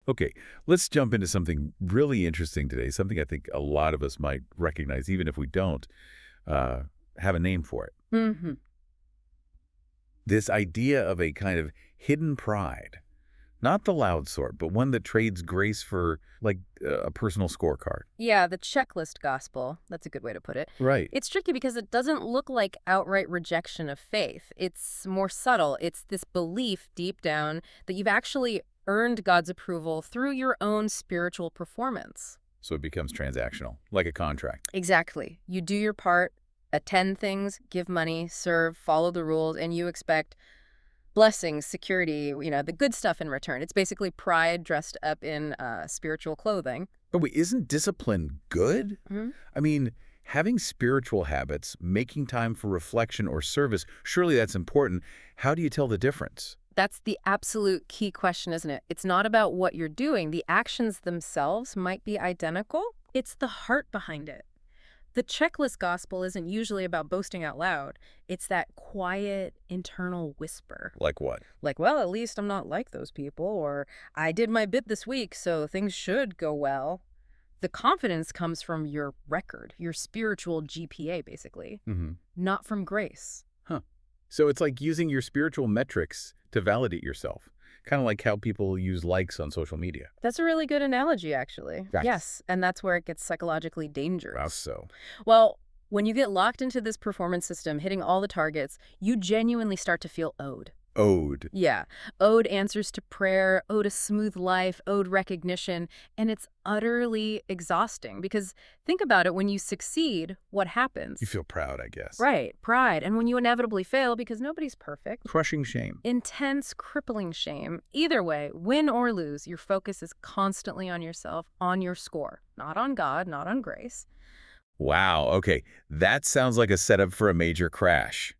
Okay, let's jump into something really interesting today, something I think a lot of us might recognize, even if we don't uh, have a name for it. Hmm. This idea of a kind of hidden pride, not the loud sort, but one that trades grace for, like, a personal scorecard. Yeah, the checklist gospel. That's a good way to put it. Right. It's tricky because it doesn't look like outright rejection of faith. It's more subtle. It's this belief deep down that you've actually earned God's approval through your own spiritual performance. So it becomes transactional, like a contract. Exactly. You do your part, attend things, give money, serve, follow the rules, and you expect blessings, security, the good stuff in return. It's basically pride dressed up in spiritual clothing. But wait, isn't discipline good? Mhm. I mean, having spiritual habits, making time for reflection or service, surely that's important. How do you tell the difference? That's the absolute key question, isn't it? It's not about what you're doing. The actions themselves might be identical. It's the heart behind it. The checklist gospel isn't usually about boasting out loud. It's that quiet internal whisper. Like what? Like, well, at least I'm not like those people, or I did my bit this week, so things should go well. The confidence comes from your record, your spiritual GPA, basically, Mm-hmm. not from grace. Huh. So it's like using your spiritual metrics to validate yourself, kind of like how people use likes on social media. That's a really good analogy, actually. Right. Yes, and that's where it gets psychologically Wow, dangerous. so. Well, when you get locked into this performance system, hitting all the targets, you genuinely start to feel owed. Ode. Yeah, owed answers to prayer, owed a smooth life, owed recognition, and it's utterly exhausting because think about it, when you succeed, what You happens? feel proud, I guess. Right, pride. And when you inevitably fail, because nobody's perfect, Crushing shame. intense, crippling shame. Either way, win or lose, your focus is constantly on yourself, on your score, not on God, not on grace. Wow, okay. That sounds like a setup for a major crash.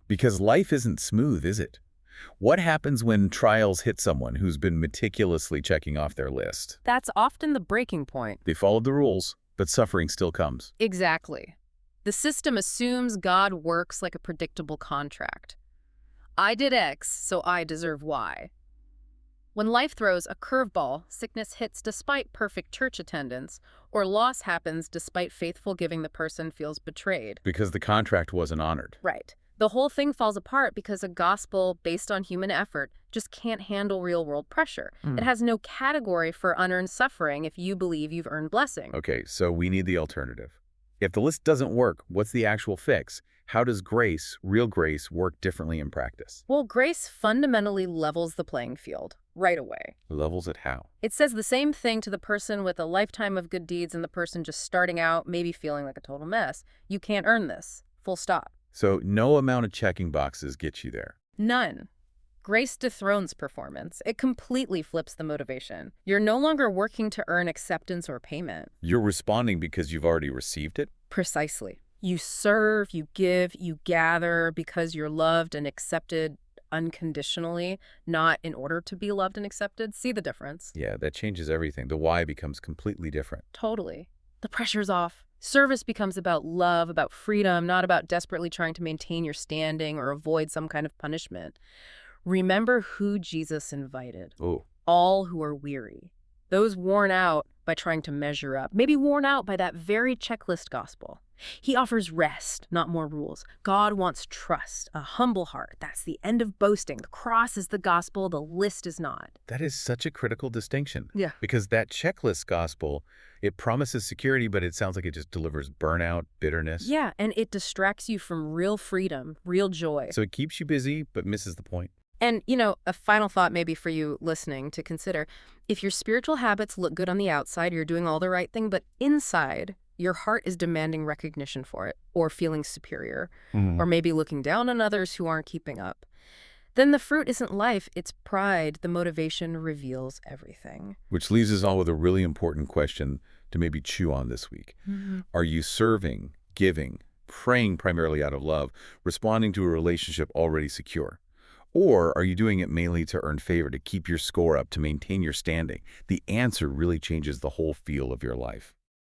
Because life isn't smooth, is it? What happens when trials hit someone who's been meticulously checking off their list? That's often the breaking point. They followed the rules, but suffering still comes. Exactly. The system assumes God works like a predictable contract. I did X, so I deserve Y. When life throws a curveball, sickness hits despite perfect church attendance, or loss happens despite faithful giving, the person feels betrayed. Because the contract wasn't honored. Right. The whole thing falls apart because a gospel based on human effort just can't handle real-world pressure. It has no category for unearned suffering if you believe you've earned blessing. Okay, so we need the alternative. If the list doesn't work, what's the actual fix? How does grace, real grace, work differently in practice? Well, grace fundamentally levels the playing field right away. Levels it how? It says the same thing to the person with a lifetime of good deeds and the person just starting out, maybe feeling like a total mess. You can't earn this. Full stop. So no amount of checking boxes gets you there. None. Grace dethrones performance. It completely flips the motivation. You're no longer working to earn acceptance or payment. You're responding because you've already received it? Precisely. You serve, you give, you gather because you're loved and accepted unconditionally, not in order to be loved and accepted. See the difference? Yeah, that changes everything. The why becomes completely different. Totally. The pressure's off. Service becomes about love, about freedom, not about desperately trying to maintain your standing or avoid some kind of punishment. Remember who Jesus invited. Oh, All who are weary. Those worn out by trying to measure up, maybe worn out by that very checklist gospel. He offers rest, not more rules. God wants trust, a humble heart. That's the end of boasting. The cross is the gospel, the list is not. that is such a critical distinction. Yeah. Because that checklist gospel, it promises security, but it sounds like it just delivers burnout, bitterness. Yeah, and it distracts you from real freedom, real joy. So it keeps you busy, but misses the point. And, a final thought maybe for you listening to consider. If your spiritual habits look good on the outside, you're doing all the right thing, but inside, your heart is demanding recognition for it, or feeling superior, or maybe looking down on others who aren't keeping up, then the fruit isn't life, it's pride. The motivation reveals everything. Which leaves us all with a really important question to maybe chew on this week. Are you serving, giving, praying primarily out of love, responding to a relationship already secure? Or are you doing it mainly to earn favor, to keep your score up, to maintain your standing? The answer really changes the whole feel of your life.